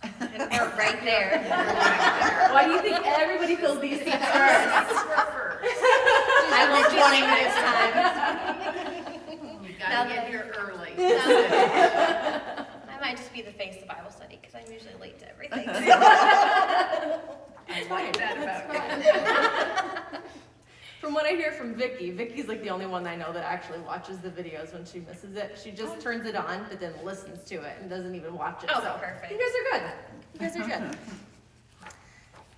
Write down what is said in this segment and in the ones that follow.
And we're right there. Why do you think everybody fills these seats first? I won't 20 minutes time. You gotta get here early. I might just be the face of Bible study because I'm usually late to everything. I like that about you. From what I hear from Vicky's like the only one I know that actually watches the videos when she misses it. She just turns it on, but then listens to it and doesn't even watch it. Oh, so perfect. You guys are good. You guys are good.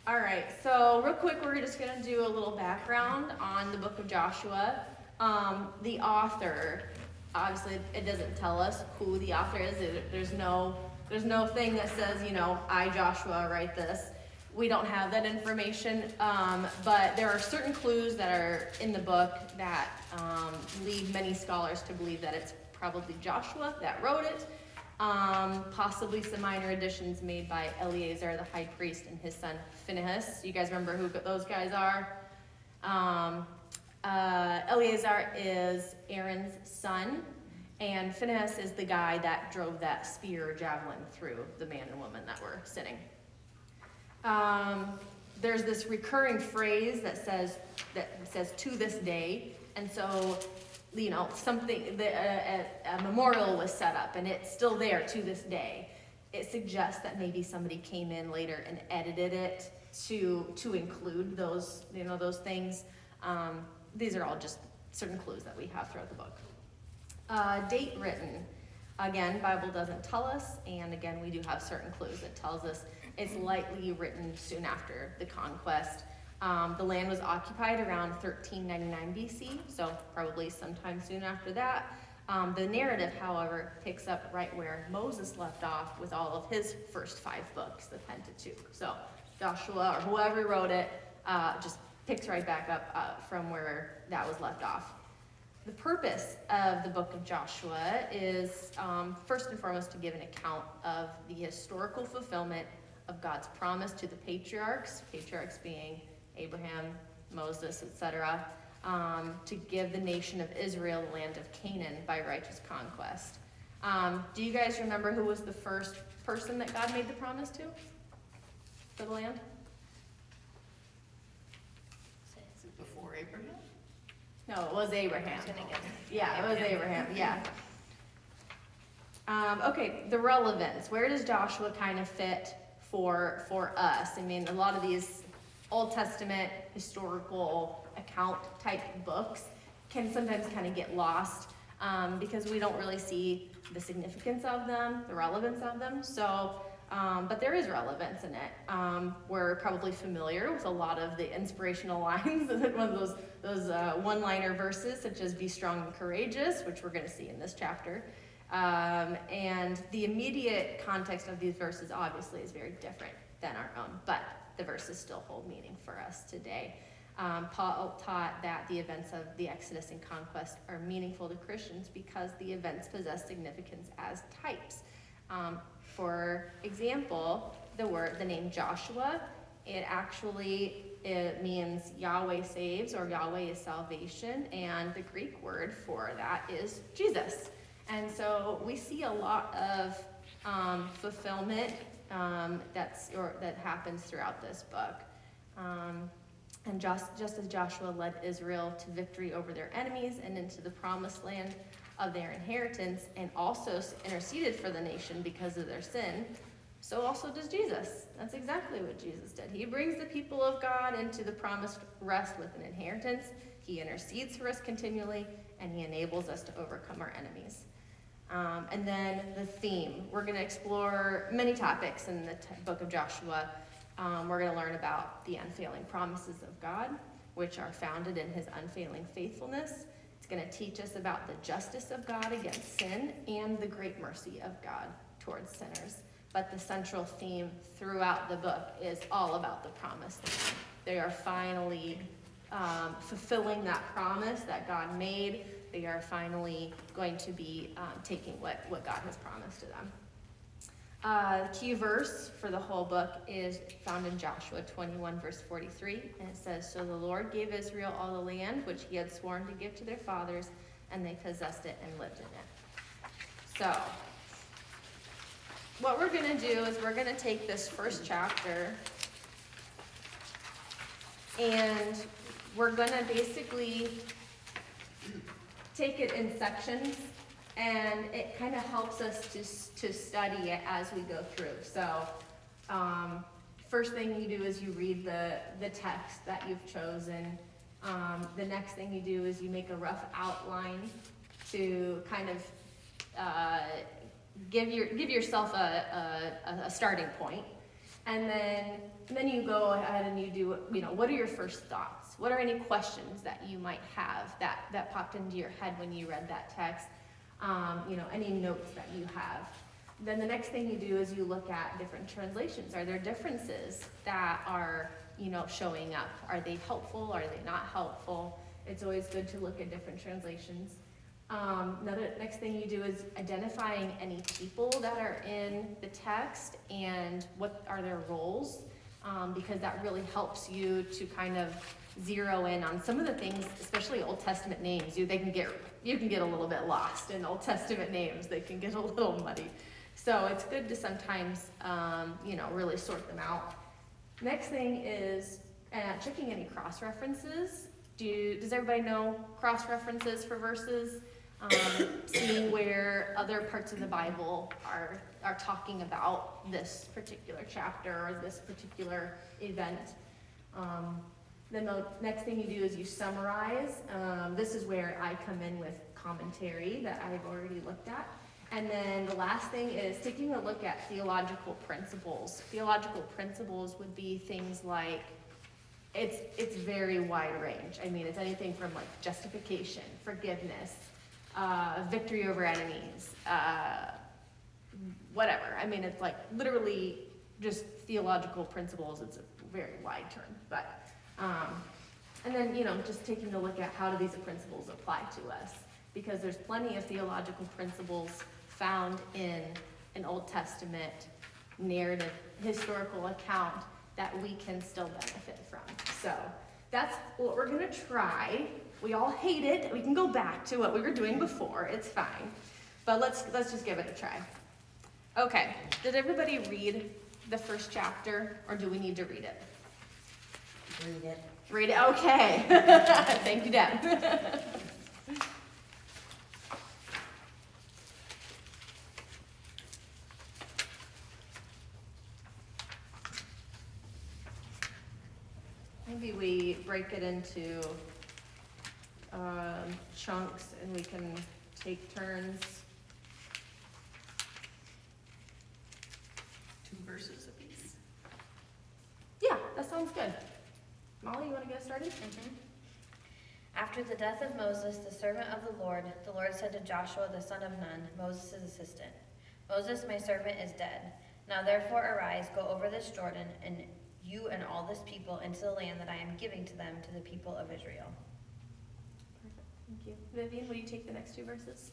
All right, so real quick, we're just gonna do a little background on the book of Joshua. The author, obviously, it doesn't tell us who the author is. There's no thing that says, I, Joshua, write this. We don't have that information, but there are certain clues that are in the book that lead many scholars to believe that it's probably Joshua that wrote it. Possibly some minor additions made by Eleazar the high priest and his son Phinehas. You guys remember who those guys are? Eleazar is Aaron's son, and Phinehas is the guy that drove that spear or javelin through the man and woman that were sitting. There's this recurring phrase that says to this day, and so something a memorial was set up and it's still there to this day. It suggests that maybe somebody came in later and edited it to include those those things. These are all just certain clues that we have throughout the book. Date written. Again, Bible doesn't tell us, and again, we do have certain clues that tells us it's likely written soon after the conquest. The land was occupied around 1399 BC, so probably sometime soon after that. The narrative, however, picks up right where Moses left off with all of his first 5 books, the Pentateuch. So Joshua, or whoever wrote it, just picks right back up from where that was left off. The purpose of the book of Joshua is, first and foremost, to give an account of the historical fulfillment of God's promise to the patriarchs being Abraham, Moses, etc., to give the nation of Israel the land of Canaan by righteous conquest. Do you guys remember who was the first person that God made the promise to for the land? Is it before Abraham? No, it was Abraham. I was gonna guess. Yeah, it was Abraham, yeah. Okay, the relevance. Where does Joshua kind of fit for us? I mean, a lot of these Old Testament historical account type books can sometimes kind of get lost because we don't really see the significance of them, the relevance of them. So, but there is relevance in it. We're probably familiar with a lot of the inspirational lines, one of those one-liner verses, such as "Be strong and courageous," which we're going to see in this chapter. And the immediate context of these verses obviously is very different than our own, but the verses still hold meaning for us today. Paul taught that the events of the Exodus and conquest are meaningful to Christians because the events possess significance as types. For example, the name Joshua, it means Yahweh saves, or Yahweh is salvation, and the Greek word for that is Jesus. And so we see a lot of fulfillment that happens throughout this book. And just as Joshua led Israel to victory over their enemies and into the promised land of their inheritance, and also interceded for the nation because of their sin, so also does Jesus. That's exactly what Jesus did. He brings the people of God into the promised rest with an inheritance. He intercedes for us continually, and he enables us to overcome our enemies. And then the theme. We're going to explore many topics in the book of Joshua. We're going to learn about the unfailing promises of God, which are founded in his unfailing faithfulness. It's going to teach us about the justice of God against sin and the great mercy of God towards sinners. But the central theme throughout the book is all about the promise. They are finally fulfilling that promise that God made. They are finally going to be taking what God has promised to them. The key verse for the whole book is found in Joshua 21, verse 43, and it says, "So the Lord gave Israel all the land which he had sworn to give to their fathers, and they possessed it and lived in it." So, what we're gonna do is we're gonna take this first chapter and we're gonna basically take it in sections, and it kind of helps us to study it as we go through. So, first thing you do is you read the text that you've chosen. The next thing you do is you make a rough outline to kind of give yourself a starting point. And then you go ahead and you do, what are your first thoughts? What are any questions that you might have that popped into your head when you read that text? Any notes that you have. Then the next thing you do is you look at different translations. Are there differences that are, showing up? Are they helpful? Are they not helpful? It's always good to look at different translations. Next thing you do is identifying any people that are in the text and what are their roles, because that really helps you to kind of zero in on some of the things, especially Old Testament names. You can get a little bit lost in Old Testament names. They can get a little muddy. So it's good to sometimes, really sort them out. Next thing is checking any cross-references. Does everybody know cross-references for verses? Seeing where other parts of the Bible are talking about this particular chapter or this particular event. Then the next thing you do is you summarize. This is where I come in with commentary that I've already looked at. And then the last thing is taking a look at theological principles. Theological principles would be things like, it's very wide range. I mean, it's anything from like justification, forgiveness, victory over enemies, whatever. I mean, it's like literally just theological principles. It's a very wide term, but, and then, just taking a look at how do these principles apply to us, because there's plenty of theological principles found in an Old Testament narrative, historical account that we can still benefit from. So that's what we're gonna try. We all hate it. We can go back to what we were doing before. It's fine. But let's just give it a try. Okay, did everybody read the first chapter, or do we need to read it? Read it. Read it, okay. Thank you, Deb. Maybe we break it into chunks and we can take turns. 2 verses apiece. Yeah, that sounds good. Molly, you want to get started? After the death of Moses, the servant of the Lord said to Joshua the son of Nun, Moses' assistant, Moses, my servant, is dead. Now therefore arise, go over this Jordan, and you and all this people into the land that I am giving to them, to the people of Israel. Perfect, thank you. Vivian, will you take the next 2 verses?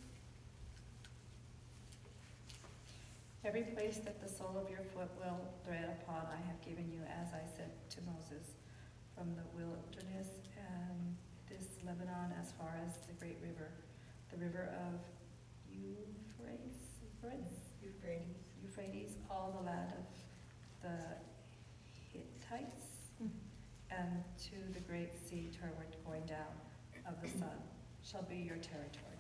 Every place that the sole of your foot will tread upon, I have given you, as I said to Moses, from the wilderness and this Lebanon as far as the great river, the river of Euphrates, all the land of the Hittites, and to the great sea toward going down of the sun shall be your territory.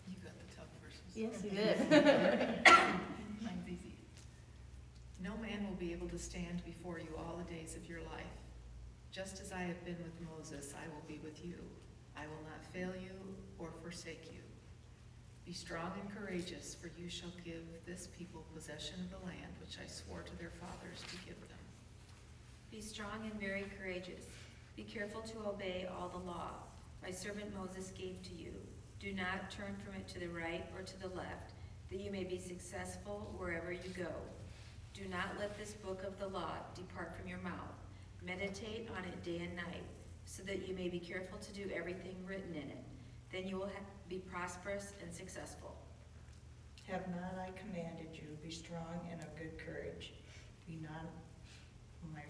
You got the tough verses. Yes, you did. Mine's easy. No man will be able to stand before you all the days of your life. Just as I have been with Moses, I will be with you. I will not fail you or forsake you. Be strong and courageous, for you shall give this people possession of the land which I swore to their fathers to give them. Be strong and very courageous. Be careful to obey all the law my servant Moses gave to you. Do not turn from it to the right or to the left, that you may be successful wherever you go. Do not let this book of the law depart from your mouth. Meditate on it day and night, so that you may be careful to do everything written in it. Then you will be prosperous and successful. Have not I commanded you, be strong and of good courage. Be not, my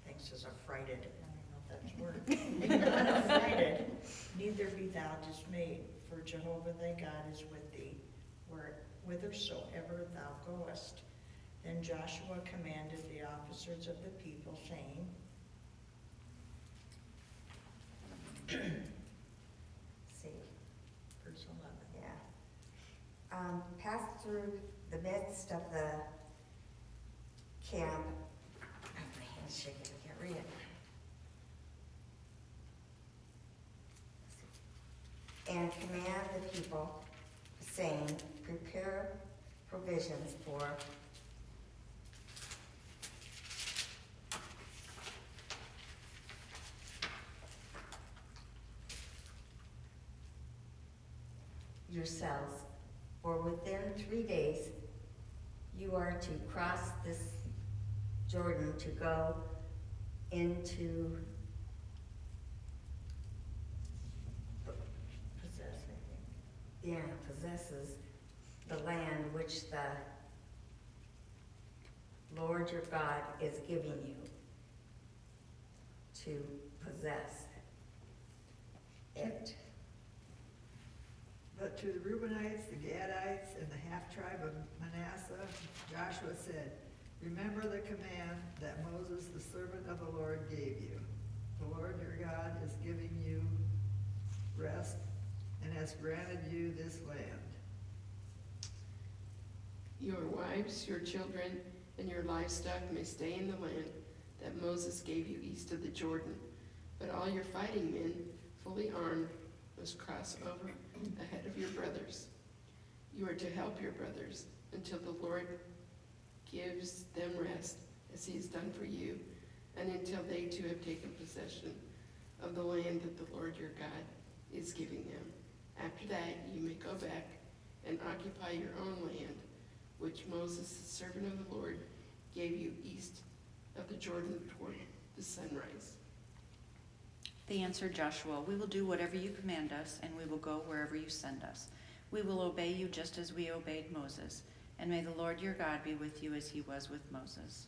thinks is affrighted, I don't know if that's a word. Be not affrighted, neither be thou dismayed, for Jehovah thy God is with thee, whithersoever thou goest. Then Joshua commanded the officers of the people, saying, See, verse 11, yeah. Pass through the midst of the camp. Oh, my hand's shaking, I can't read it. And command the people, saying, prepare provisions for yourselves, for within 3 days you are to cross this Jordan to go into possesses the land which the Lord your God is giving you to possess it. But to the Reubenites, the Gadites, and the half-tribe of Manasseh, Joshua said, remember the command that Moses, the servant of the Lord, gave you. The Lord your God is giving you rest and has granted you this land. Your wives, your children, and your livestock may stay in the land that Moses gave you east of the Jordan, but all your fighting men, fully armed, must cross over ahead of your brothers. You are to help your brothers until the Lord gives them rest, as he has done for you, and until they too have taken possession of the land that the Lord your God is giving them. After that, you may go back and occupy your own land, which Moses, the servant of the Lord, gave you east of the Jordan toward the sunrise. They answered Joshua, we will do whatever you command us, and we will go wherever you send us. We will obey you just as we obeyed Moses, and may the Lord your God be with you as he was with Moses.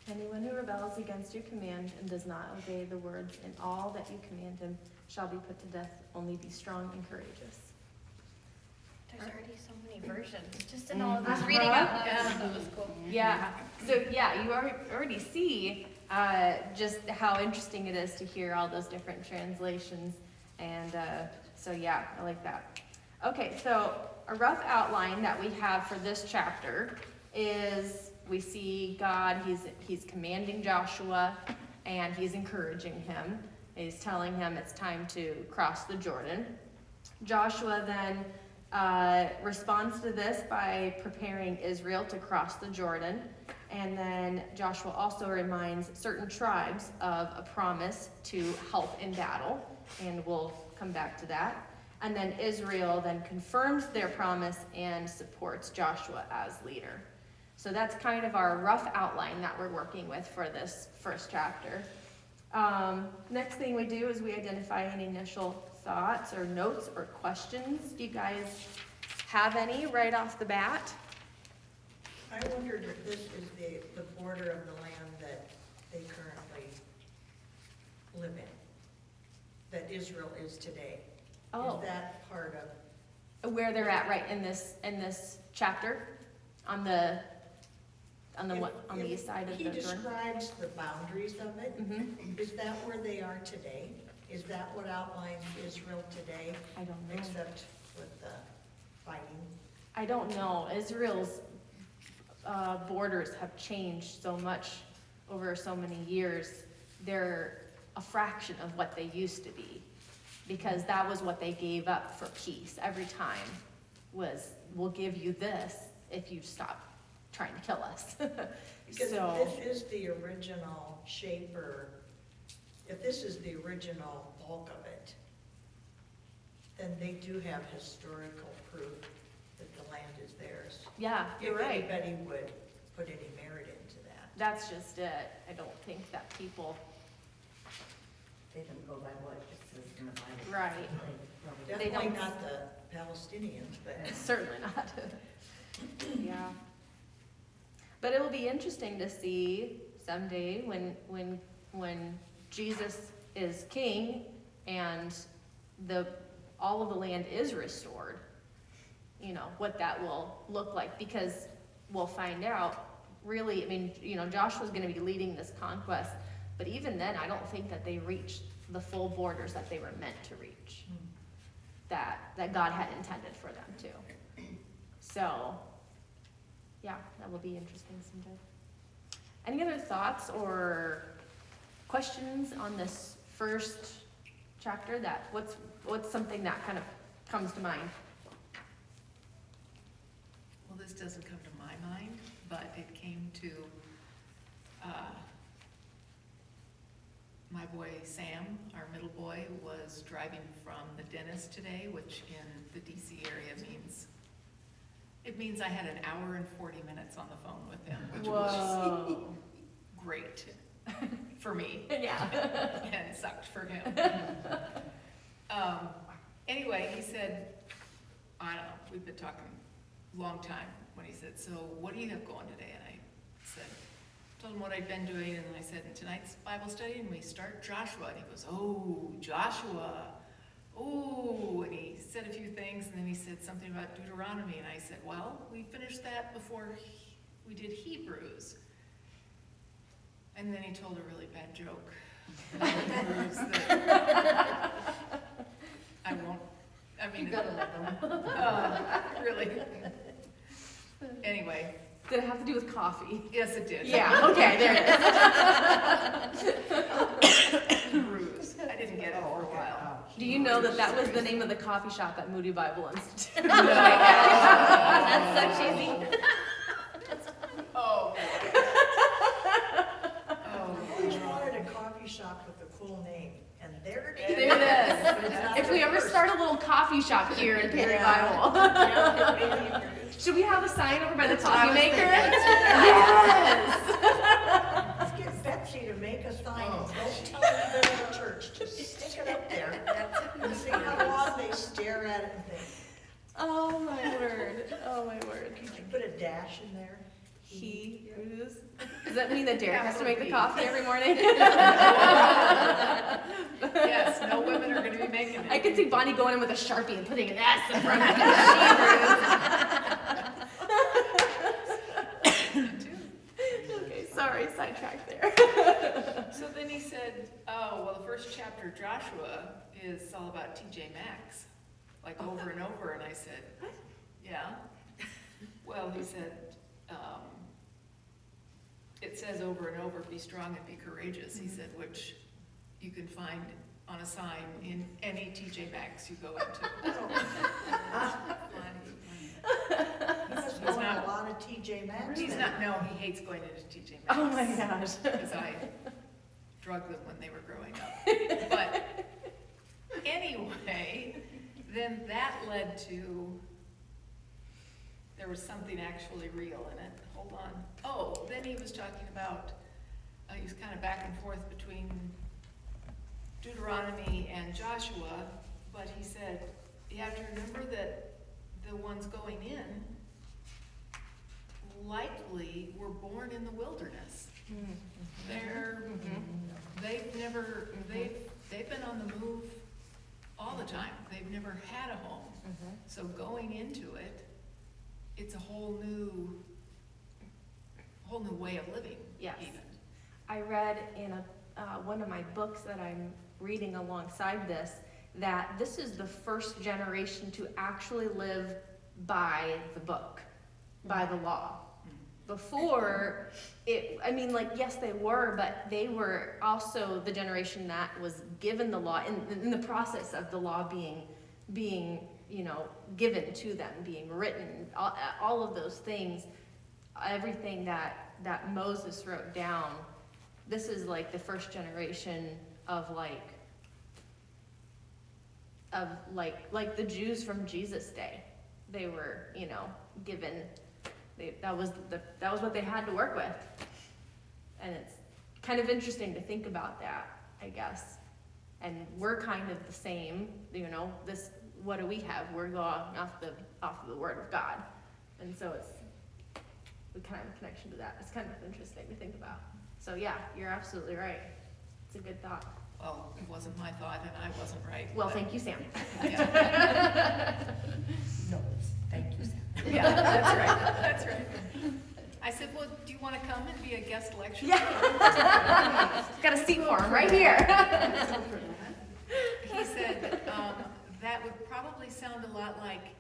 Anyone who rebels against your command and does not obey the words in all that you command him shall be put to death. Only be strong and courageous. There's already so many versions, just in all of this Uh-huh. reading out loud, that was cool. Yeah, so yeah, you already see just how interesting it is to hear all those different translations. And so yeah, I like that. Okay, so a rough outline that we have for this chapter is we see God, he's commanding Joshua and he's encouraging him. He's telling him it's time to cross the Jordan. Joshua then responds to this by preparing Israel to cross the Jordan. And then Joshua also reminds certain tribes of a promise to help in battle. And we'll come back to that. And then Israel then confirms their promise and supports Joshua as leader. So that's kind of our rough outline that we're working with for this first chapter. Next thing we do is we identify any initial thoughts or notes or questions. Do you guys have any right off the bat? I wondered if this is the border of the land that they currently live in, that Israel is today. Oh. Is that part of? Where they're at right in this chapter on the If east side of the He Jordan? describes the boundaries of it. Mm-hmm. Is that where they are today? Is that what outlines Israel today, I don't know. except with the fighting? I don't know. Israel's borders have changed so much over so many years. They're a fraction of what they used to be, because that was what they gave up for peace every time, was we'll give you this if you stop trying to kill us. Because So, if this is the original shape, or if this is the original bulk of it, then they do have historical proof that the land is theirs. yeah, you're right. If anybody would put any merit into that. That's just it. I don't think that people, They don't go by what it says in the Bible. right, They Definitely don't- not the Palestinians, but. certainly not. Yeah. But it will be interesting to see someday when Jesus is king and all of the land is restored. you know, what that will look like, because we'll find out, really, I mean, you know, Joshua's gonna be leading this conquest, but even then, I don't think that they reached the full borders that they were meant to reach, that God had intended for them to. So, yeah, that will be interesting someday. Any other thoughts or questions on this first chapter? That what's something that kind of comes to mind? Well, this doesn't come to my mind, but it came to my boy Sam, our middle boy, was driving from the dentist today, which in the DC area means I had an hour and 40 minutes on the phone with him, which was great for me. Yeah. And sucked for him. Anyway, he said, I don't know, we've been talking a long time, when he said, so what do you have going today? And I said, told him what I'd been doing, and I said, tonight's Bible study, and we start Joshua. And he goes, oh, Joshua. Oh, and he said a few things, and then he said something about Deuteronomy, and I said, well, we finished that before we did Hebrews. And then he told a really bad joke about Hebrews that I won't, I mean, You gotta love them. really. Anyway. Did it have to do with coffee? Yes, it did. Yeah, okay, there it is. Hebrews. I didn't get it for a while. Do you know that was the name of the coffee shop at Moody Bible Institute? No. That's so cheesy. Oh, boy. I always wanted a coffee shop with a cool name, and there it is. There it But it's is. not If the we ever first. start a little coffee shop here in Perry Yeah. Bible. Yeah, maybe. Should we have a sign over by the That's what I coffee was maker? thinking. Yes. Let's get Betsy to make a sign, and don't tell anybody in the church, just stick it up there, and see how long they stare at it and think, Oh my word. Oh my word. could you put a dash in there? Hebrews. Does that mean that Derek has to make the coffee every morning? Yes, no women are gonna be making it. I can see Bonnie going in with a Sharpie and putting an S in front of it. Okay, sorry, sidetracked there. So then he said, oh, well, the first chapter of Joshua is all about TJ Maxx, like over and over, and I said, yeah. Well, he said, it says over and over, be strong and be courageous, he said, which you can find on a sign in any TJ Maxx you go into. He must go in a lot of TJ Maxx. He's not, no, he hates going into TJ Maxx. Oh my gosh. Because I drugged them when they were growing up. But anyway, then that led to, there was something actually real in it. Hold on. Oh, then he was talking about, he was kind of back and forth between Deuteronomy and Joshua, but he said, you have to remember that the ones going in likely were born in the wilderness. They've been on the move all the time. They've never had a home. So going into it, it's a whole new way of living. Yes. Even. I read in one of my books that I'm reading alongside this, that this is the first generation to actually live by the book, by the law. Before, yes, they were, but they were also the generation that was given the law, in the process of the law being given to them, being written, all of those things, everything that Moses wrote down. This is like the first generation of the Jews from Jesus' day. They were, given, that was what they had to work with. And it's kind of interesting to think about that, I guess. And we're kind of the same, what do we have? We're going off of the Word of God. And so we kind of have a connection to that. It's kind of interesting to think about. So yeah, you're absolutely right. It's a good thought. Well, it wasn't my thought and I wasn't right. Well, but- thank you, Sam. Yeah. No, Thank you, Sam. Yeah, that's right, that's right. I said, well, do you want to come and be a guest lecturer? Yeah. Got a seat for him right here. He said, that would probably sound a lot like,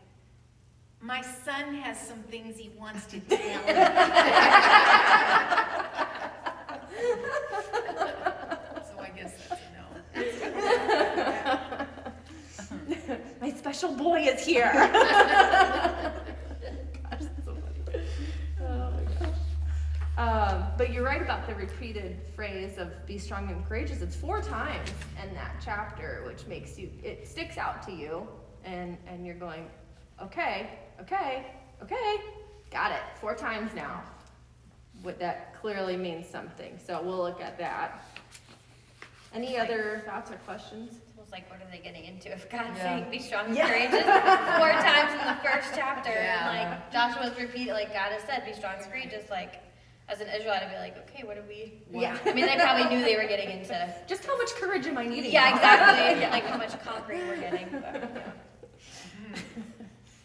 my son has some things he wants to tell me. So I guess that's a no. My special boy is here. Oh my gosh. But you're right about the repeated phrase of be strong and courageous. It's 4 times in that chapter, which makes you, it sticks out to you, and you're going, okay, got it, 4 times now. What that clearly means something, so we'll look at that. Any other thoughts or questions? It was like, what are they getting into? If God's Yeah. saying, be strong and Yeah. courageous 4 times in the first chapter, Yeah. and like Joshua's repeated, like God has said, be strong and courageous, like, as an Israelite, I'd be like, okay, what do we? Yeah. I mean, they probably knew they were getting into. Just how much courage am I needing? Yeah, now? exactly. Yeah. Like how much conquering we're getting. But, yeah.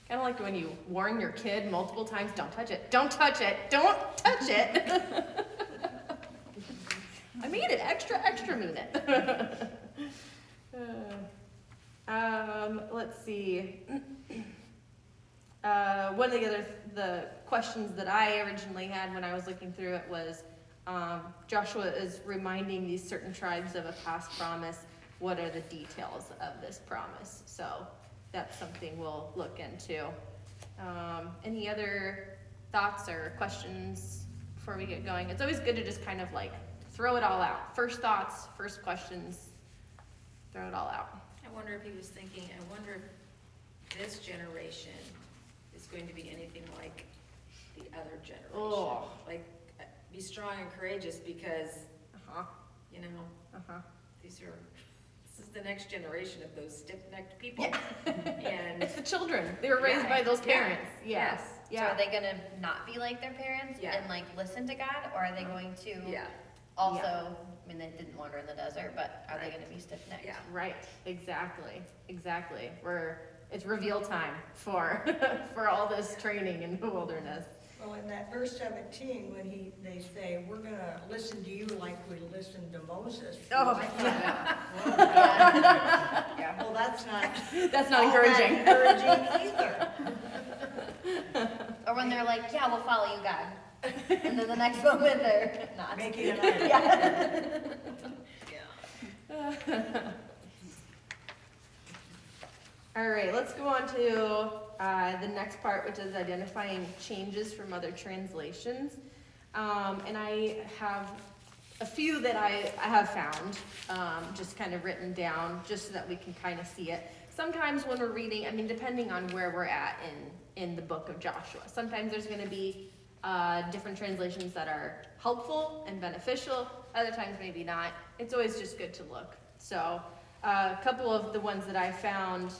Kind of like when you warn your kid multiple times, don't touch it, don't touch it, don't touch it. I mean it, extra mean it. Let's see. One of the questions that I originally had when I was looking through it was, Joshua is reminding these certain tribes of a past promise. What are the details of this promise? So that's something we'll look into. Any other thoughts or questions before we get going? It's always good to just kind of like throw it all out. First thoughts, first questions, throw it all out. I wonder if he was thinking, I wonder if this generation is going to be anything like the other generation. Oh. Like, be strong and courageous because, Uh-huh, you know, uh-huh. this is the next generation of those stiff-necked people. And It's the children. They were raised Yeah. by those Yeah. parents. Yeah. Yes. So are they gonna not be like their parents Yeah. and like listen to God, or are they going to yeah, also? I mean, they didn't wander in the desert, but are they gonna be stiff-necked? yeah. Right, exactly. It's reveal time for, for all this training in the wilderness. Well, in that verse 17, when they say, we're gonna listen to you like we listened to Moses. Oh. I thought, Yeah. well, that's not. That's not all that encouraging. encouraging either. Or when they're like, yeah, we'll follow you, God. And then the next moment they're not. Making it up. All right, let's go on to the next part, which is identifying changes from other translations. And I have a few that I have found, just kind of written down, just so that we can kind of see it. Sometimes when we're reading, I mean, depending on where we're at in the book of Joshua, sometimes there's going to be different translations that are helpful and beneficial, other times maybe not. It's always just good to look. So a couple of the ones that I found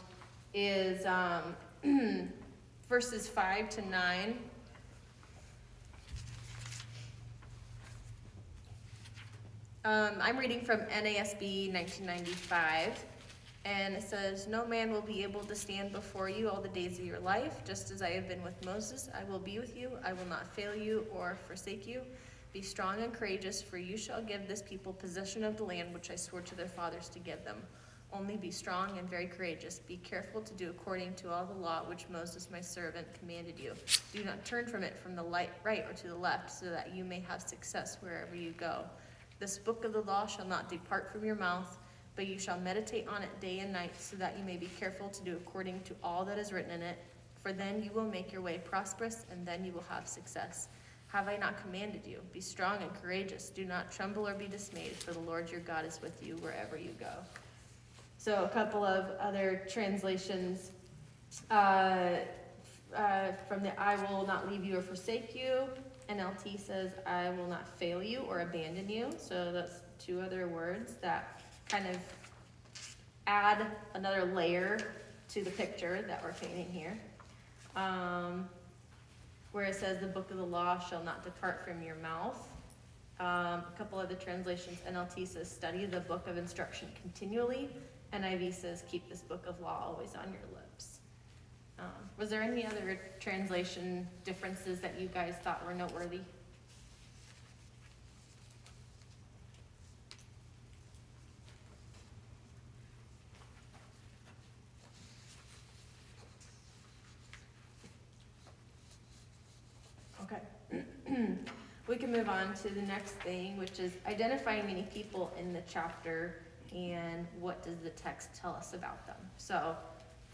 is verses 5 to 9. I'm reading from NASB 1995, and it says, "No man will be able to stand before you all the days of your life. Just as I have been with Moses, I will be with you. I will not fail you or forsake you. Be strong and courageous, for you shall give this people possession of the land which I swore to their fathers to give them. Only be strong and very courageous. Be careful to do according to all the law which Moses my servant commanded you. Do not turn from it from the right or to the left, so that you may have success wherever you go. This book of the law shall not depart from your mouth, but you shall meditate on it day and night, so that you may be careful to do according to all that is written in it. For then you will make your way prosperous, and then you will have success. Have I not commanded you? Be strong and courageous. Do not tremble or be dismayed, for the Lord your God is with you wherever you go." So a couple of other translations from the "I will not leave you or forsake you." NLT says, "I will not fail you or abandon you." So that's two other words that kind of add another layer to the picture that we're painting here. Where it says, "The book of the law shall not depart from your mouth." A couple other translations, NLT says, "Study the book of instruction continually." NIV says, "Keep this book of law always on your lips." Was there any other translation differences that you guys thought were noteworthy? Okay. We can move on to the next thing, which is identifying many people in the chapter and what does the text tell us about them. So,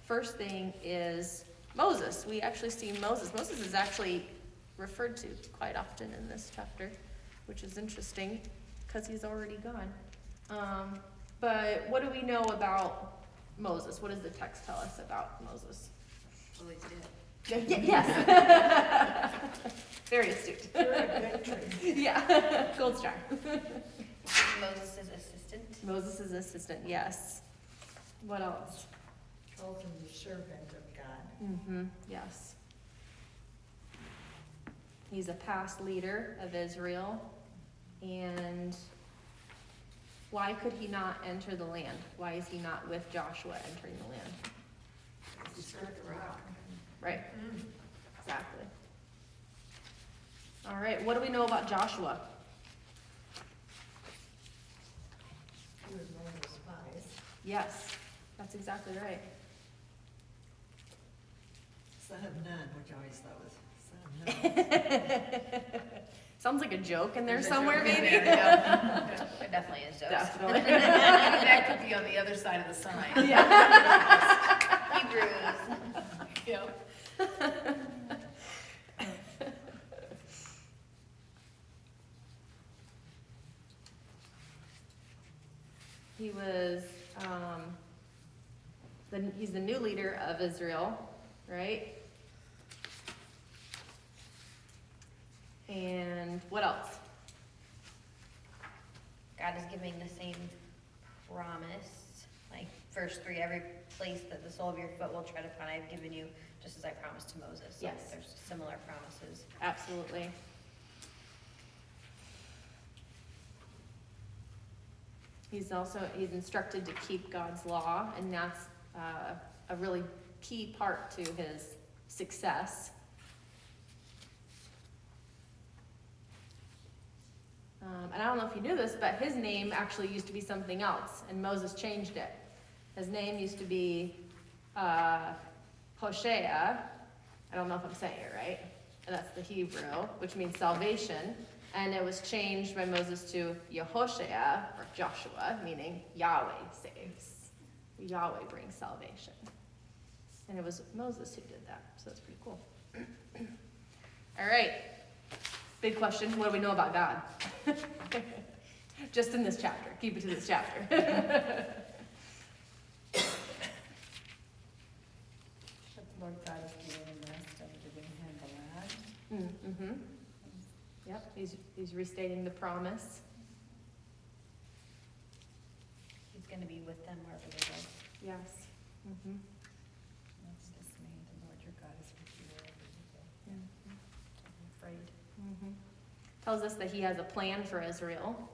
first thing is Moses. We actually see Moses. Moses is actually referred to quite often in this chapter, which is interesting because he's already gone. But what do we know about Moses? What does the text tell us about Moses? Well, he's dead. Yes. Very astute. You're a good trade. Yeah, gold star. Moses' assistant. Moses' assistant, yes. What else? Calls him the servant of God. Mm-hmm, yes. He's a past leader of Israel, and why could he not enter the land? Why is he not with Joshua entering the land? He struck a rock. Right, exactly. All right, what do we know about Joshua? He was one of the spies. Yes, that's exactly right. Son of Nun, which I always thought was son of Nun. Sounds like a joke in there There's a somewhere, joke in maybe? there, yeah. It definitely is jokes. Definitely. That could be on the other side of the sign. Yeah. Hebrews. Yep. He was, he's the new leader of Israel, right? And what else? God is giving the same promise, like verse 3, every place that the sole of your foot will tread upon, I've given you, just as I promised to Moses. So Yes. there's similar promises. Absolutely. He's instructed to keep God's law, and that's a really key part to his success. And I don't know if you knew this, but his name actually used to be something else, and Moses changed it. His name used to be Hoshea. I don't know if I'm saying it right. And that's the Hebrew, which means salvation. And it was changed by Moses to Yehoshua, or Joshua, meaning Yahweh saves. Yahweh brings salvation. And it was Moses who did that, so that's pretty cool. All right, big question, what do we know about God? Just in this chapter, keep it to this chapter. That the Lord God is giving him rest and giving him the land. Mm-hmm. Yep, he's restating the promise. He's going to be with them wherever they go. Yes. Mm-hmm. That's dismayed, the Lord your God is with you wherever you go. Yeah. Don't be afraid. Mm-hmm. Tells us that he has a plan for Israel,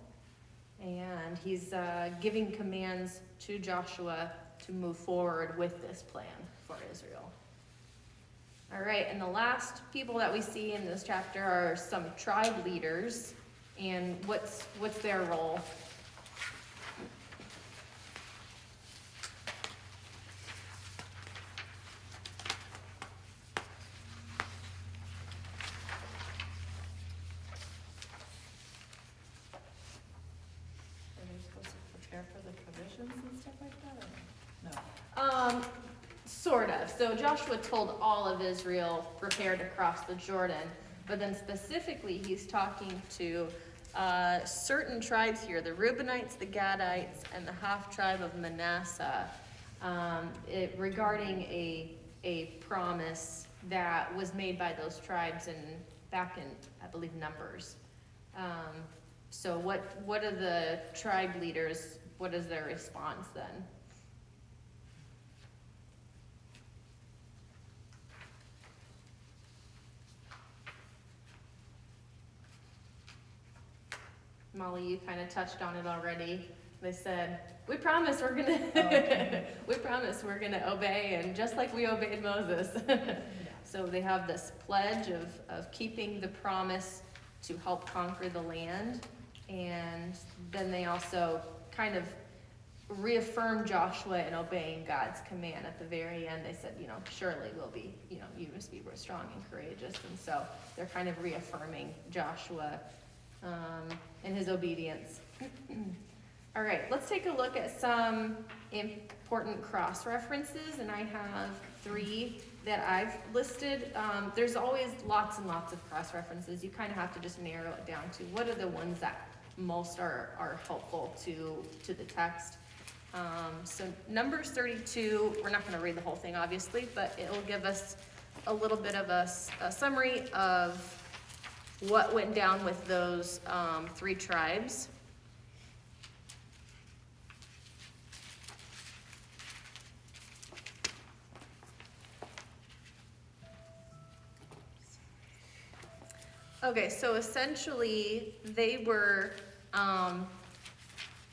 and he's giving commands to Joshua to move forward with this plan for Israel. All right, and the last people that we see in this chapter are some tribe leaders, and what's their role? Are they supposed to prepare for the provisions and stuff like that, or no? Sort of. So Joshua told all of Israel, prepare to cross the Jordan, but then specifically he's talking to certain tribes here, the Reubenites, the Gadites, and the half tribe of Manasseh, regarding a promise that was made by those tribes back in, I believe, Numbers. So what are the tribe leaders, what is their response then? Molly, you kind of touched on it already. They said, we promise we're gonna, Okay. we promise we're gonna obey, and just like we obeyed Moses. So they have this pledge of keeping the promise to help conquer the land. And then they also kind of reaffirmed Joshua in obeying God's command. At the very end, they said, surely we'll be, you must be strong and courageous. And so they're kind of reaffirming Joshua in his obedience. All right, let's take a look at some important cross references, and I have 3 that I've listed. There's always lots and lots of cross references. You kind of have to just narrow it down to what are the ones that most are helpful to the text. So Numbers 32, we're not going to read the whole thing, obviously, but it will give us a little bit of a summary of what went down with those 3 tribes. Okay, so essentially, they were,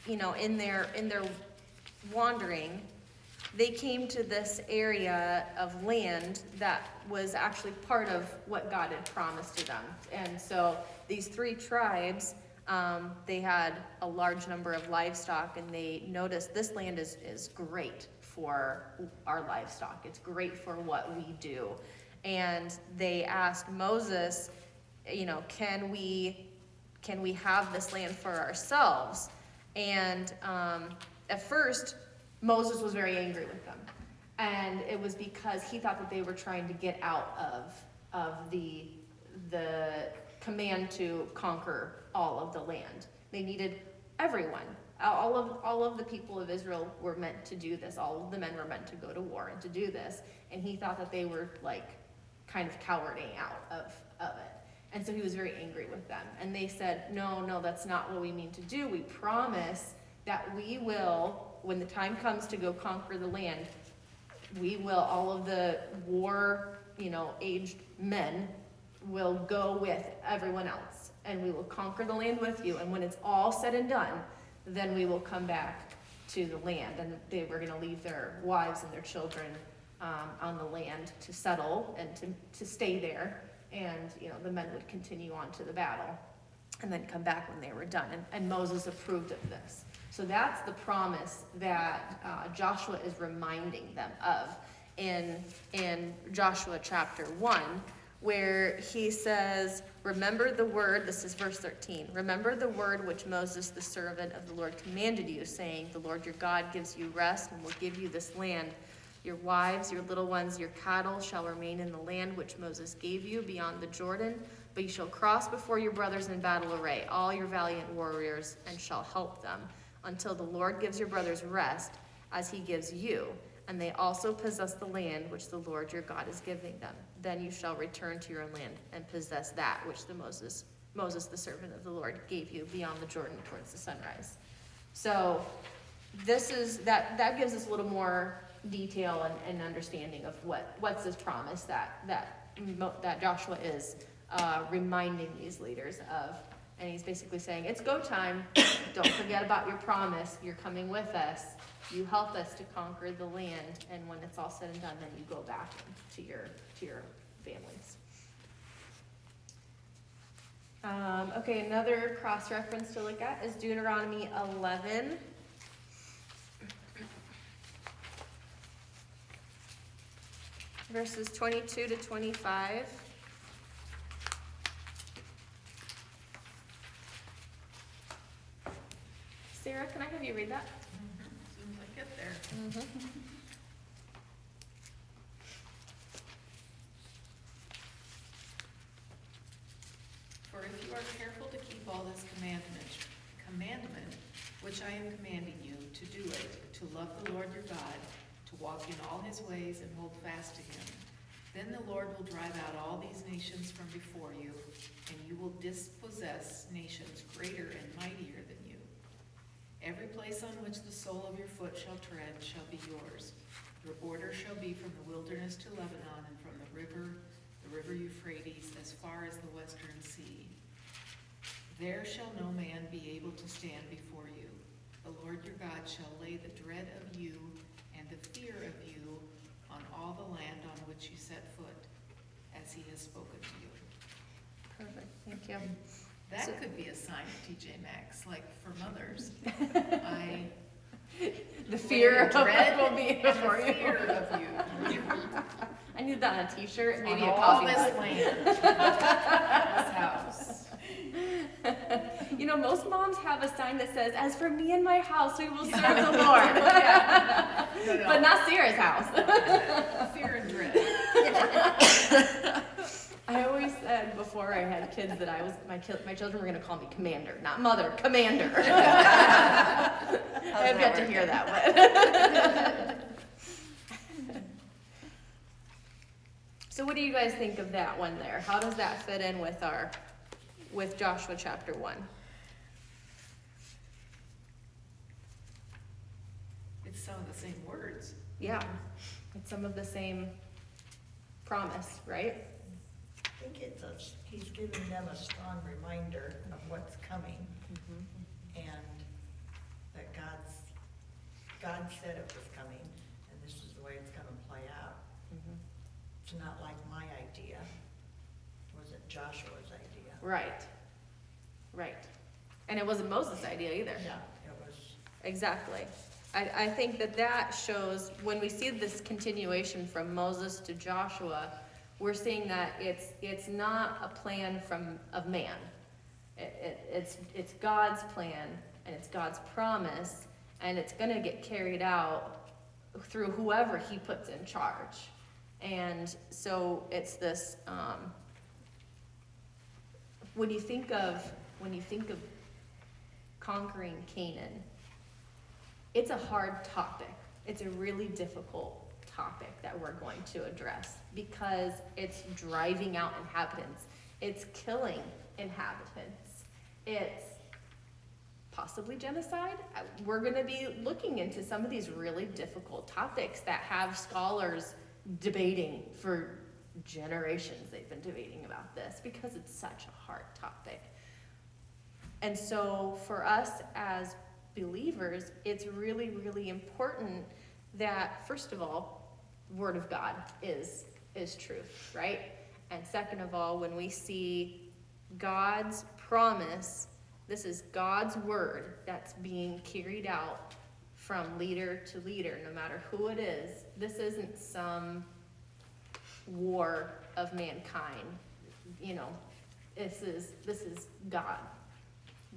in their wandering, they came to this area of land that was actually part of what God had promised to them. And so these 3 tribes, they had a large number of livestock, and they noticed this land is great for our livestock. It's great for what we do. And they asked Moses, can we have this land for ourselves? And at first, Moses was very angry with them. And it was because he thought that they were trying to get out of the command to conquer all of the land. They needed everyone. All of the people of Israel were meant to do this. All of the men were meant to go to war and to do this. And he thought that they were kind of cowarding out of it. And so he was very angry with them. And they said, no, that's not what we mean to do. We promise that we will, when the time comes to go conquer the land, we will, all of the war, aged men will go with everyone else. And we will conquer the land with you. And when it's all said and done, then we will come back to the land. And they were going to leave their wives and their children on the land to settle and to stay there. And, the men would continue on to the battle and then come back when they were done. And Moses approved of this. So that's the promise that Joshua is reminding them of in Joshua chapter 1, where he says, remember the word, this is verse 13, remember the word which Moses, the servant of the Lord, commanded you, saying, the Lord your God gives you rest and will give you this land. Your wives, your little ones, your cattle shall remain in the land which Moses gave you beyond the Jordan, but you shall cross before your brothers in battle array, all your valiant warriors, and shall help them, until the Lord gives your brothers rest, as he gives you, and they also possess the land which the Lord your God is giving them. Then you shall return to your land and possess that which Moses, the servant of the Lord, gave you beyond the Jordan towards the sunrise. So this is that gives us a little more detail and understanding of what's this promise that Joshua is reminding these leaders of. And he's basically saying, it's go time. Don't forget about your promise. You're coming with us. You help us to conquer the land. And when it's all said and done, then you go back to your families. Okay, another cross-reference to look at is Deuteronomy 11. Verses 22 to 25. Sarah, can I have you read that? As soon as I get there. For if you are careful to keep all this commandment, which I am commanding you, to do it, to love the Lord your God, to walk in all his ways and hold fast to him, then the Lord will drive out all these nations from before you, and you will dispossess nations greater and mightier than you. Every place on which the sole of your foot shall tread shall be yours. Your border shall be from the wilderness to Lebanon, and from the river Euphrates, as far as the western sea. There shall no man be able to stand before you. the Lord your God shall lay the dread of you and the fear of you on all the land on which you set foot, as he has spoken to you. Perfect, thank you. That So- could be a sign of TJ Maxx, like for mothers. The fear of dread will be and before the you. fear of you I need that on a t-shirt, maybe on a all coffee this mug. land, this house. You know, most moms have a sign that says, "As for me and my house, we will serve the Lord." No. But not Sierra's house. Fear and dread. I always said before I had kids that my children were going to call me Commander, not Mother, Commander. I have yet to hear that one. So what do you guys think of that one there? How does that fit in with Joshua chapter 1? It's some of the same words. Yeah, it's some of the same promise, right? I think he's giving them a strong reminder of what's coming, and that God said it was coming, and this is the way it's gonna play out. It's not like my idea, it wasn't Joshua's idea. Right. And it wasn't Moses' idea either. Yeah, it was. Exactly. I think that shows, when we see this continuation from Moses to Joshua, we're seeing that it's not a plan of man. It's God's plan, and it's God's promise, and it's gonna get carried out through whoever he puts in charge. And so it's this, when you think of conquering Canaan, it's a hard topic. It's a really difficult topic that we're going to address because it's driving out inhabitants. It's killing inhabitants. It's possibly genocide. We're going to be looking into some of these really difficult topics that have scholars debating for generations. They've been debating about this because it's such a hard topic. And so for us as believers, it's really, really important that, first of all, Word of God is truth, right? And second of all, when we see God's promise, this is God's word that's being carried out from leader to leader, no matter who it is. This isn't some war of mankind. You know, this is God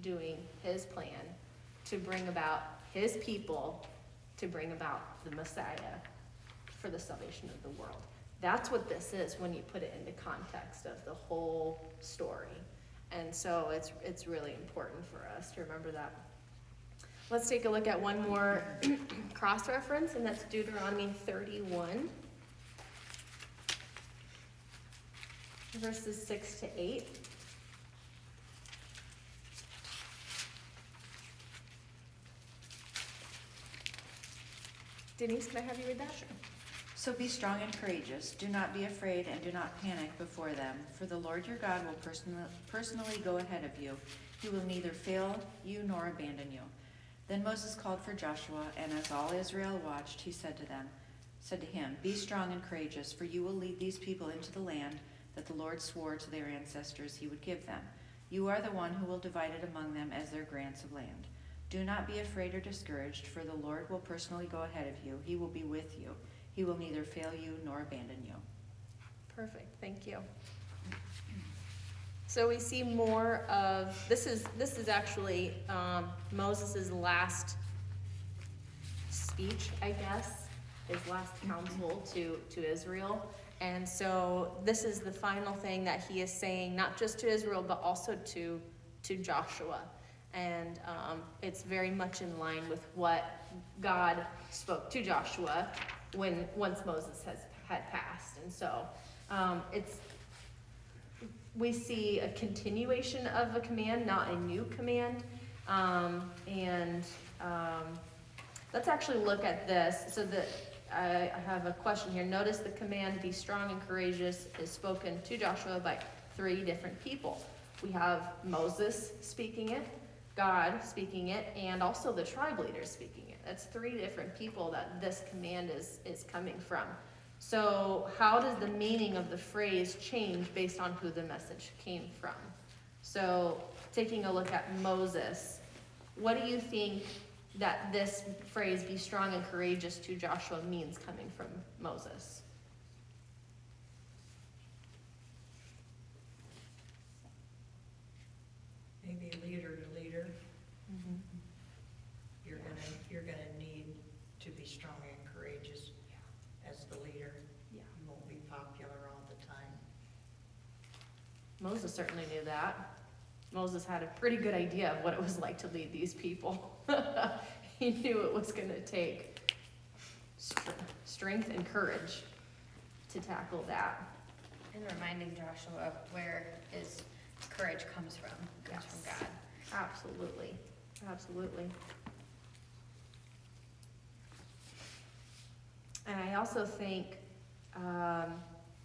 doing his plan to bring about his people, to bring about the Messiah for the salvation of the world. That's what this is when you put it into context of the whole story. And so it's really important for us to remember that. Let's take a look at one more cross-reference, and that's Deuteronomy 31, verses 6 to 8. Denise, can I have you read that? Sure. So be strong and courageous. Do not be afraid and do not panic before them, for the Lord your God will personally go ahead of you. He will neither fail you nor abandon you. Then Moses called for Joshua, and as all Israel watched, he said to him, Be strong and courageous, for you will lead these people into the land that the Lord swore to their ancestors he would give them. You are the one who will divide it among them as their grants of land. Do not be afraid or discouraged, for the Lord will personally go ahead of you. He will be with you. He will neither fail you nor abandon you. Perfect, thank you. So we see more of, this is actually Moses' last speech, I guess, his last counsel to Israel. And so this is the final thing that he is saying, not just to Israel, but also to Joshua. And it's very much in line with what God spoke to Joshua once Moses had passed. And so we see a continuation of a command, not a new command. Let's actually look at this. So that I have a question here. Notice the command, be strong and courageous, is spoken to Joshua by 3 different people. We have Moses speaking it. God speaking it and also the tribe leaders speaking it. That's three different people that this command is coming from. So how does the meaning of the phrase change based on who the message came from? So taking a look at Moses, what do you think that this phrase, be strong and courageous to Joshua, means coming from Moses? Maybe leader to leader, you're gonna need to be strong and courageous as the leader. Yeah. You won't be popular all the time. Moses certainly knew that. Moses had a pretty good idea of what it was like to lead these people. He knew it was going to take strength and courage to tackle that. And reminding Joshua where his courage comes from God. Absolutely. Absolutely. And I also think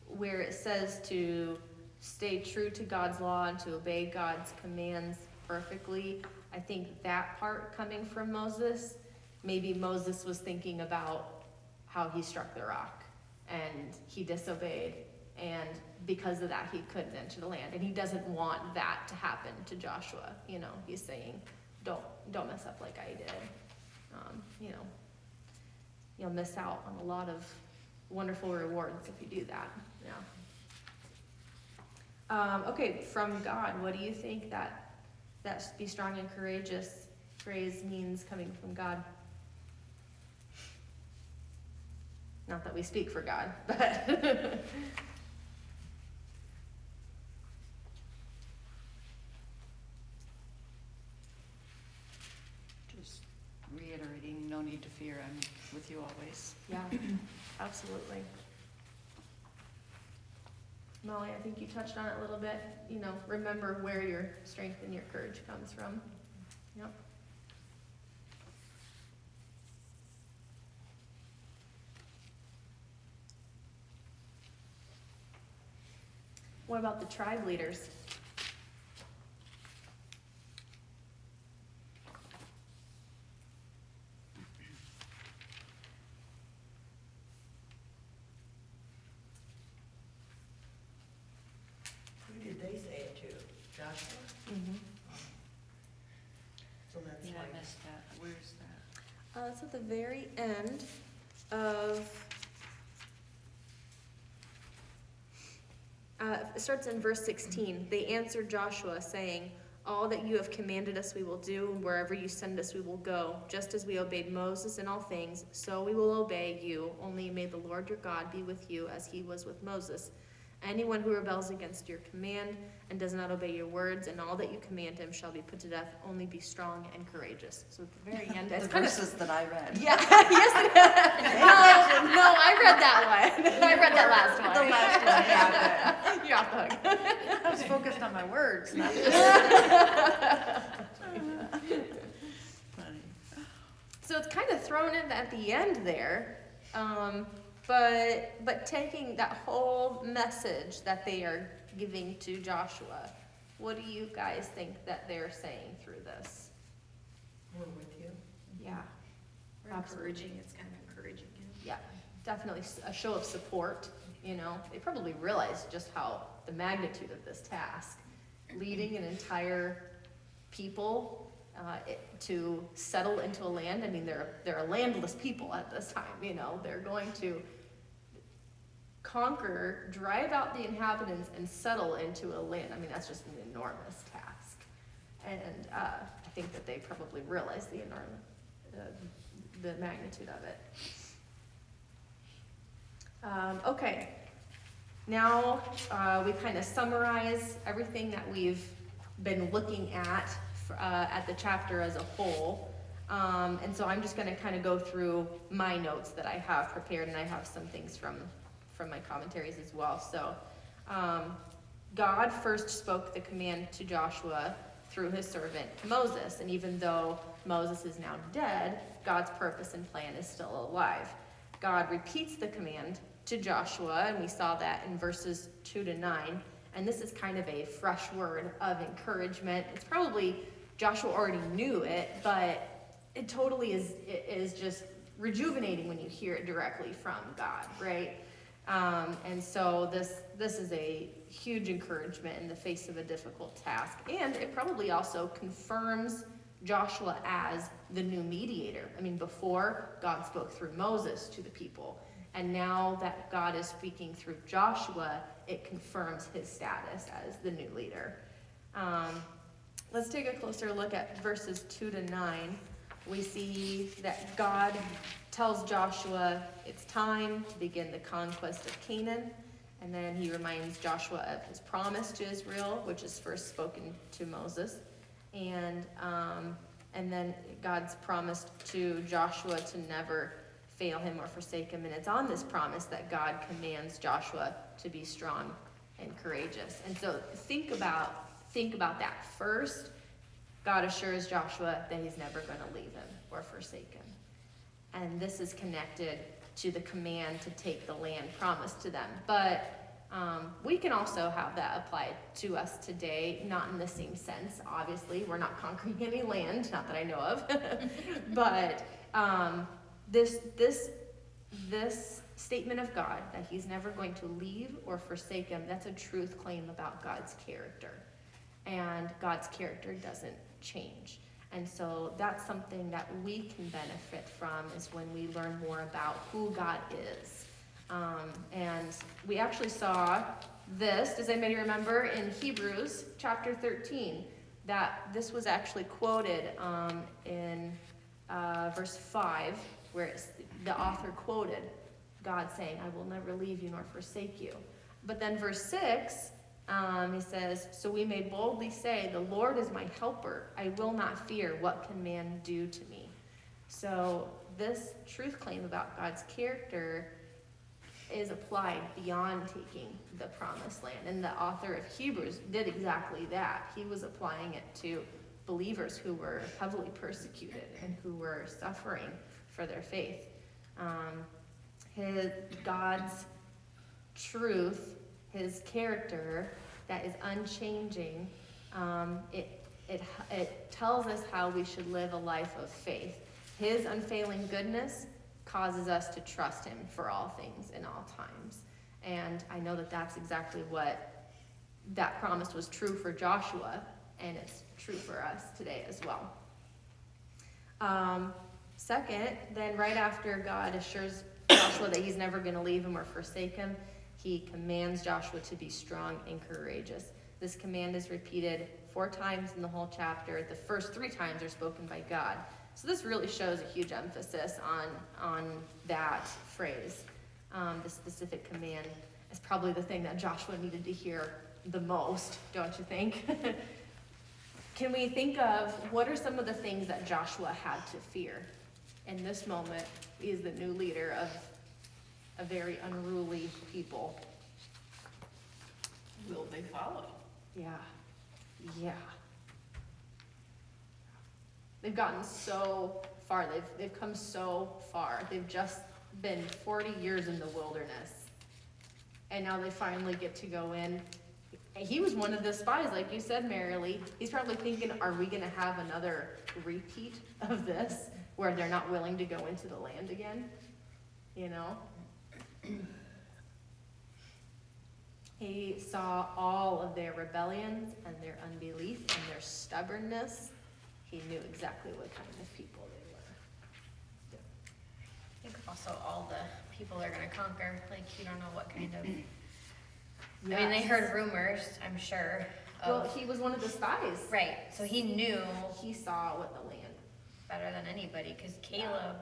where it says to stay true to God's law and to obey God's commands perfectly, I think that part coming from Moses, maybe Moses was thinking about how he struck the rock and he disobeyed, and because of that he couldn't enter the land, and he doesn't want that to happen to Joshua. You know, he's saying, don't mess up like I did. You know, you'll miss out on a lot of wonderful rewards if you do that. Yeah. Okay, from God, what do you think that be strong and courageous phrase means coming from God? Not that we speak for God, but Just reiterating, no need to fear, I'm with you always. yeah, absolutely. Molly, I think you touched on it a little bit. You know, remember where your strength and your courage comes from. Yep. What about the tribe leaders? Who did they say it to? Joshua? So that's Yeah, I like, missed that. Where's that? It's at the very end of, it starts in verse 16. They answered Joshua, saying, all that you have commanded us we will do, and wherever you send us we will go. Just as we obeyed Moses in all things, so we will obey you. Only may the Lord your God be with you as he was with Moses. Anyone who rebels against your command and does not obey your words and all that you command him shall be put to death. Only be strong and courageous. So at the very end, The it's kind of... verses that I read. Yeah, yes. No, I read that one. I read that last one. The last one, yeah. You're off the hook. I was focused on my words, not just. Funny. So it's kind of thrown in at the end there, but taking that whole message that they are giving to Joshua, what do you guys think that they're saying through this? we're with you. Yeah, We're encouraging, it's kind of encouraging him. yeah, definitely a show of support. You know, they probably realize just how the magnitude of this task, leading an entire people to settle into a land. I mean, they're a landless people at this time. You know, they're going to conquer, drive out the inhabitants, and settle into a land. I mean, that's just an enormous task, and I think that they probably realize the magnitude of it. Okay, now we kind of summarize everything that we've been looking at the chapter as a whole. And so I'm just going to kind of go through my notes that I have prepared, and I have some things from my commentaries as well. So God first spoke the command to Joshua through his servant Moses, and even though Moses is now dead, God's purpose and plan is still alive. God repeats the command to Joshua, and we saw that in verses 2 to 9, and this is kind of a fresh word of encouragement. It's probably Joshua already knew it, but it totally is just rejuvenating when you hear it directly from God, right? And so this is a huge encouragement in the face of a difficult task. And it probably also confirms Joshua as the new mediator. I mean, before, God spoke through Moses to the people. And now that God is speaking through Joshua, it confirms his status as the new leader. Let's take a closer look at verses 2 to 9. We see that God tells Joshua it's time to begin the conquest of Canaan. And then he reminds Joshua of his promise to Israel, which is first spoken to Moses. And then God's promised to Joshua to never fail him or forsake him. And it's on this promise that God commands Joshua to be strong and courageous. And so think about that. First, God assures Joshua that he's never going to leave him or forsake him. And this is connected to the command to take the land promised to them. But we can also have that applied to us today, not in the same sense. Obviously, we're not conquering any land, not that I know of. But this statement of God, that he's never going to leave or forsake him, that's a truth claim about God's character. And God's character doesn't change. And so that's something that we can benefit from, is when we learn more about who God is. And we actually saw this, does anybody remember, in Hebrews chapter 13, that this was actually quoted in verse 5, where the author quoted God saying, I will never leave you nor forsake you. But then verse 6, he says, so we may boldly say, the Lord is my helper. I will not fear. What can man do to me? So this truth claim about God's character is applied beyond taking the promised land. And the author of Hebrews did exactly that. He was applying it to believers who were heavily persecuted and who were suffering for their faith. God's truth, his character that is unchanging, it tells us how we should live a life of faith. His unfailing goodness causes us to trust him for all things in all times. And I know that that's exactly what that promise was true for Joshua, and it's true for us today as well. Second, then right after God assures Joshua that he's never going to leave him or forsake him, he commands Joshua to be strong and courageous. This command is repeated 4 times in the whole chapter. The first 3 times are spoken by God. So this really shows a huge emphasis on that phrase. The specific command is probably the thing that Joshua needed to hear the most, don't you think? Can we think of what are some of the things that Joshua had to fear? In this moment, he is the new leader of a very unruly people. Will they follow? Yeah. They've gotten so far. They've come so far. They've just been 40 years in the wilderness. And now they finally get to go in. He was one of the spies, like you said, Marilee. He's probably thinking, are we going to have another repeat of this where they're not willing to go into the land again? You know? He saw all of their rebellions and their unbelief and their stubbornness. He knew exactly what kind of people they were. I think also all the people they're going to conquer, like you don't know what kind of... I mean, they heard rumors, I'm sure. Well, he was one of the spies. Right, so he knew He saw what the land. better than anybody, because Caleb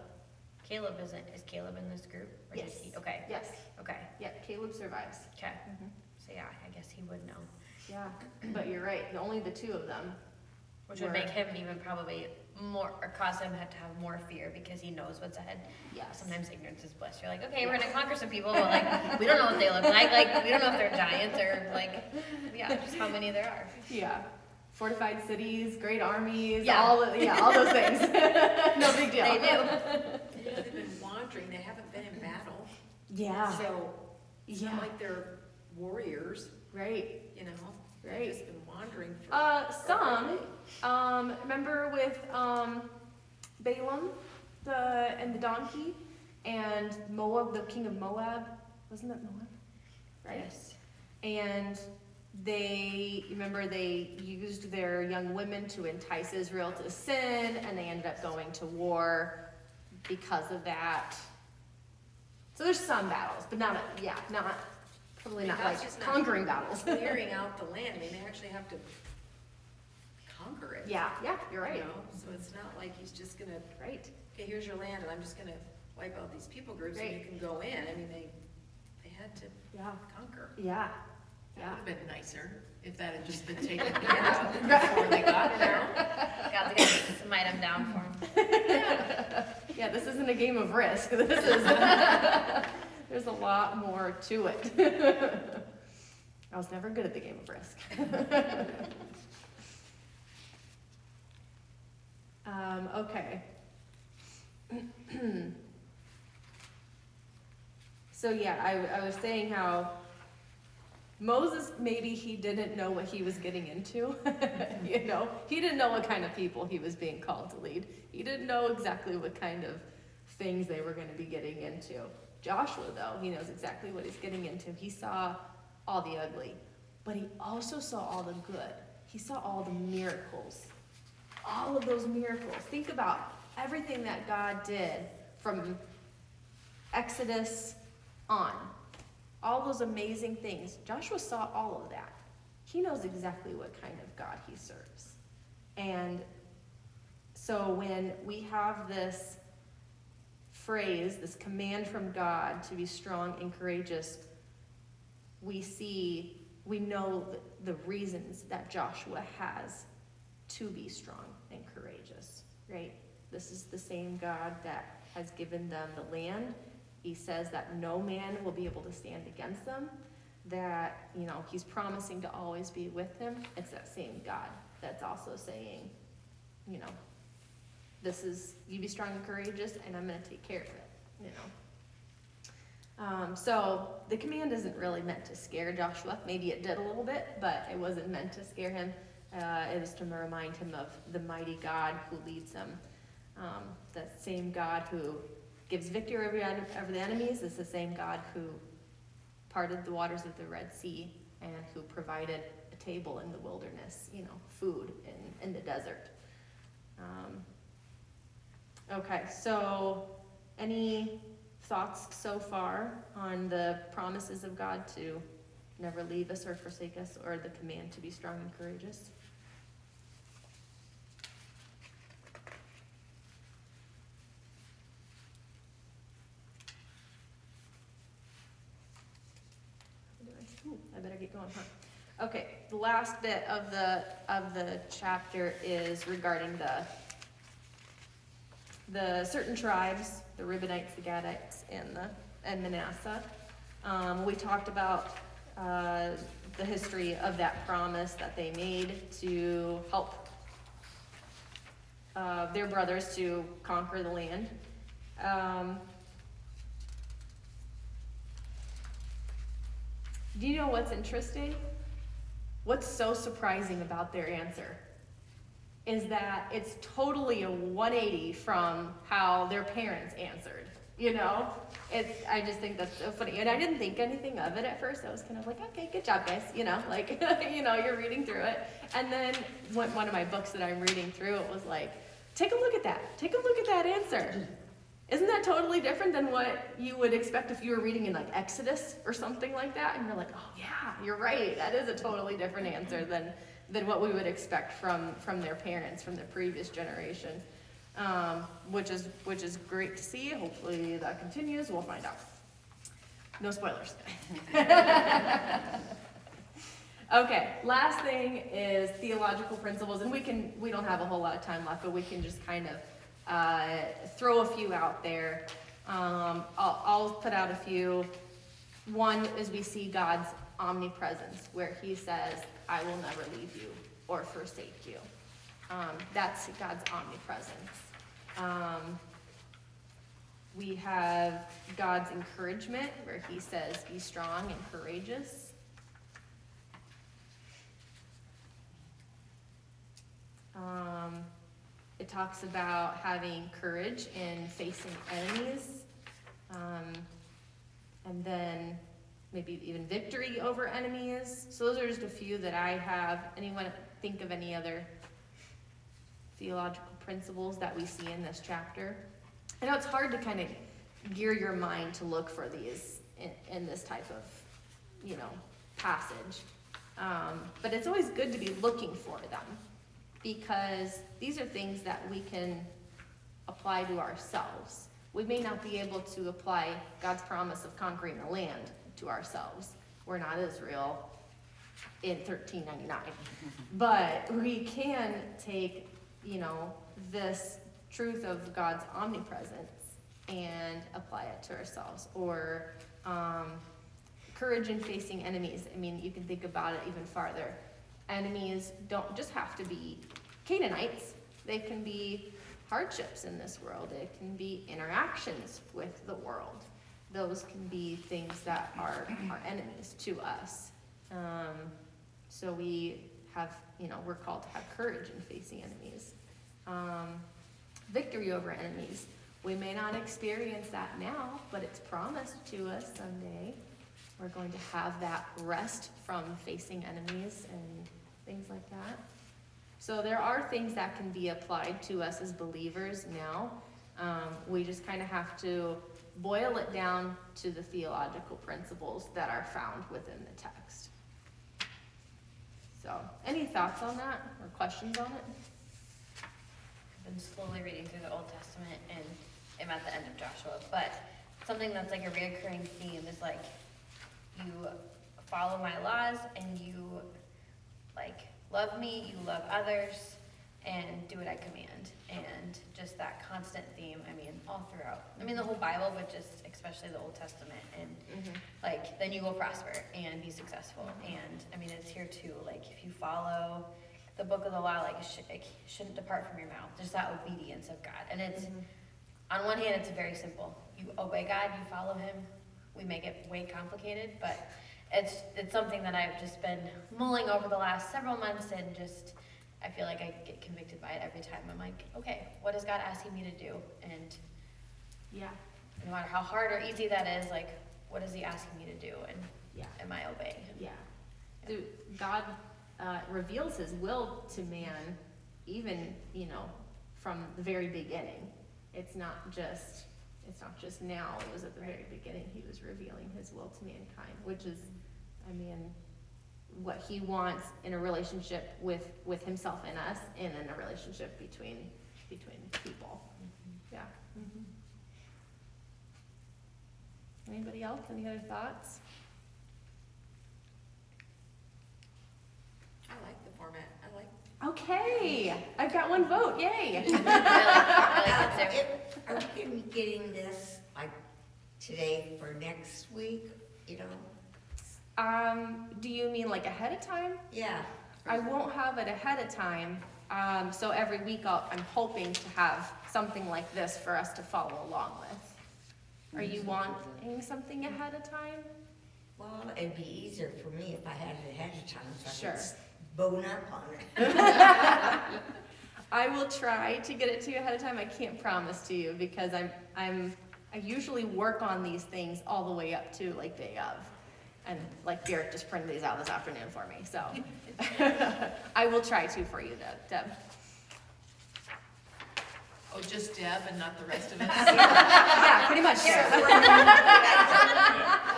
is Caleb in this group? Or Yes. did he? Okay, Yes. okay, Yeah, Caleb survives. okay. Mhm. So yeah, I guess he would know. Yeah, but you're right. Only the 2 of them. Which would make him even probably more, or cause him to have more fear, because he knows what's ahead. Yes. Sometimes ignorance is bliss. You're like, okay, we're gonna conquer some people, but like, we don't know what they look like, we don't know if they're giants or like, yeah, just how many there are. Yeah. Fortified cities, great armies, Yeah. all those things. No big deal. They do. Yeah, they've been wandering, they haven't been in battle. Yeah. So it's Yeah. not like they're warriors, Right. you know? They've Right. just been wandering for. Some, remember with, Balaam, and the donkey, and Moab, the king of Moab, wasn't that Moab? Right? Yes. And remember they used their young women to entice Israel to sin, and they ended up going to war because of that. So there's some battles, but probably not God's like just not conquering battles. Clearing out the land, they actually have to conquer it. Yeah, you're right. You know, so it's not like he's just gonna, Right. okay, here's your land, and I'm just gonna wipe out these people groups, and you Right. can go in. I mean, they had to Yeah. conquer. Yeah. That would've been nicer if that had just been taken care of before they got there. God's gonna smite them down for them. Yeah, this isn't a game of Risk. This is, there's a lot more to it. I was never good at the game of Risk. Okay. So yeah, I was saying how Moses, maybe he didn't know what he was getting into. You know, he didn't know what kind of people he was being called to lead. He didn't know exactly what kind of things they were going to be getting into. Joshua, though, he knows exactly what he's getting into. He saw all the ugly, but he also saw all the good. He saw all the miracles. All of those miracles. Think about everything that God did from Exodus on. All those amazing things. Joshua saw all of that. He knows exactly what kind of God he serves. And so when we have this phrase, this command from God to be strong and courageous, we know the reasons that Joshua has to be strong and courageous, right? This is the same God that has given them the land. He says that no man will be able to stand against them, that, you know, he's promising to always be with him. It's that same God that's also saying, you know, you be strong and courageous, and I'm going to take care of it, you know. So the command isn't really meant to scare Joshua. Maybe it did a little bit, but it wasn't meant to scare him. It was to remind him of the mighty God who leads him. That same God who gives victory over the enemies is the same God who parted the waters of the Red Sea and who provided a table in the wilderness, you know, food in the desert. Okay, so any thoughts so far on the promises of God to never leave us or forsake us, or the command to be strong and courageous? I better get going, huh? Okay, the last bit of the chapter is regarding the certain tribes, the Reubenites, the Gadites, and Manasseh. We talked about the history of that promise that they made to help their brothers to conquer the land. Do you know what's interesting? What's so surprising about their answer is that it's totally a 180 from how their parents answered, you know? I just think that's so funny. And I didn't think anything of it at first. I was kind of like, okay, good job, guys. You know, like, you know, you're reading through it. And then one of my books that I'm reading through, it was like, take a look at that. Take a look at that answer. Isn't that totally different than what you would expect if you were reading in like Exodus or something like that? And you're like, oh yeah, you're right. That is a totally different answer than what we would expect from their parents, from the previous generation, which is great to see. Hopefully that continues. We'll find out. No spoilers. Okay, last thing is theological principles, and we don't have a whole lot of time left, but we can just kind of throw a few out there. I'll put out a few. One is we see God's omnipresence, where he says, I will never leave you or forsake you. That's God's omnipresence. We have God's encouragement, where he says, be strong and courageous. It talks about having courage in facing enemies, and then maybe even victory over enemies. So those are just a few that I have. Anyone think of any other theological principles that we see in this chapter? I know it's hard to kind of gear your mind to look for these in this type of, passage. But it's always good to be looking for them, because these are things that we can apply to ourselves. We may not be able to apply God's promise of conquering the land to ourselves. We're not Israel in 1399. But we can take, this truth of God's omnipresence and apply it to ourselves. Or courage in facing enemies. I mean, you can think about it even farther. Enemies don't just have to be Canaanites. They can be hardships in this world. It can be interactions with the world. Those can be things that are enemies to us. So we have, we're called to have courage in facing enemies. Victory over enemies. We may not experience that now, but it's promised to us someday. We're going to have that rest from facing enemies and things like that. So there are things that can be applied to us as believers now. We just kind of have to boil it down to the theological principles that are found within the text. So, any thoughts on that or questions on it? I've been slowly reading through the Old Testament, and I'm at the end of Joshua, but something that's like a reoccurring theme is like, you follow my laws, and you love me, you love others, and do what I command. And just that constant theme, all throughout. The whole Bible, but just especially the Old Testament. And then you will prosper and be successful. And it's here too. If you follow the book of the law, it shouldn't depart from your mouth. Just that obedience of God. And it's, on one hand, it's very simple. You obey God, you follow him. We make it way complicated, but it's something that I've just been mulling over the last several months, and just, I feel like I get convicted by it every time. I'm like, okay, what is God asking me to do? And no matter how hard or easy that is, what is he asking me to do? And am I obeying him? Yeah. So God reveals his will to man, even, from the very beginning. It's not just now, it was at the very beginning. He was revealing his will to mankind, which is, what he wants in a relationship with himself and us, and in a relationship between people. Yeah. Anybody else? Any other thoughts? I like the format. Okay, I've got one vote. Yay! I like it too. Are we gonna be getting this today for next week, Do you mean ahead of time? Yeah. I won't have it ahead of time. So every week I'm hoping to have something like this for us to follow along with. Are you wanting something ahead of time? Well, it'd be easier for me if I had it ahead of time, so I Sure. could bone up on it. I will try to get it to you ahead of time. I can't promise to you, because I usually work on these things all the way up to day of. And Derek just printed these out this afternoon for me, so I will try to for you, Deb. Oh, just Deb and not the rest of us? Yeah, pretty much. Yeah.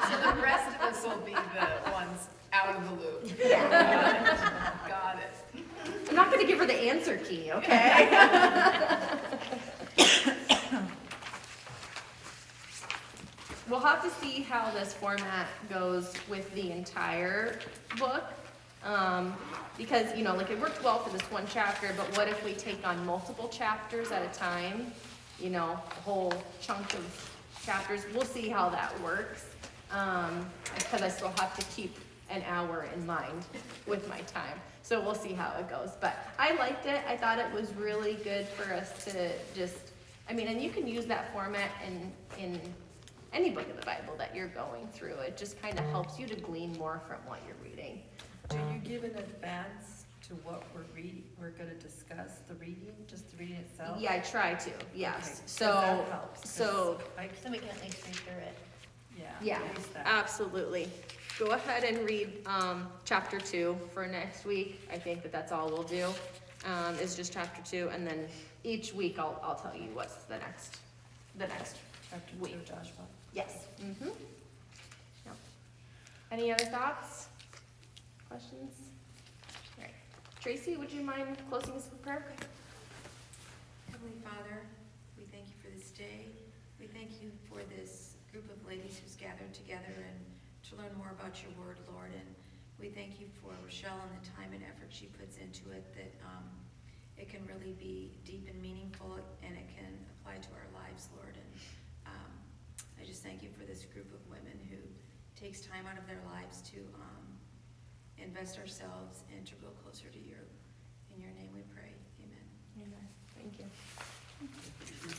So the rest of us will be the ones out of the loop. Got it. I'm not gonna give her the answer key, okay? We'll have to see how this format goes with the entire book. Because, it worked well for this one chapter, but what if we take on multiple chapters at a time? A whole chunk of chapters. We'll see how that works. Because I still have to keep an hour in mind with my time. So we'll see how it goes. But I liked it. I thought it was really good for us to just, and you can use that format in any book of the Bible that you're going through. It just kind of helps you to glean more from what you're reading. Do you give an advance to what we're gonna discuss, the reading, just the reading itself? Yeah, I try to, Okay, yes. 'cause So, that helps, 'cause so, I, So we can at least read through it. yeah, at least that. absolutely. Go ahead and read, chapter 2 for next week. I think that's all we'll do, is just chapter 2, and then each week I'll tell you what's the next Chapter 2, week. Joshua. Yes. Mm-hmm. Yep. Any other thoughts? Questions? All right. Tracy, would you mind closing us with prayer? Heavenly Father, we thank you for this day. We thank you for this group of ladies who's gathered together and to learn more about your word, Lord. And we thank you for Rochelle and the time and effort she puts into it, that it can really be deep and meaningful, and it can apply to our lives, Lord. And I just thank you for this group of women who takes time out of their lives to invest ourselves and to grow closer to you. In your name we pray. Amen. Amen. Thank you.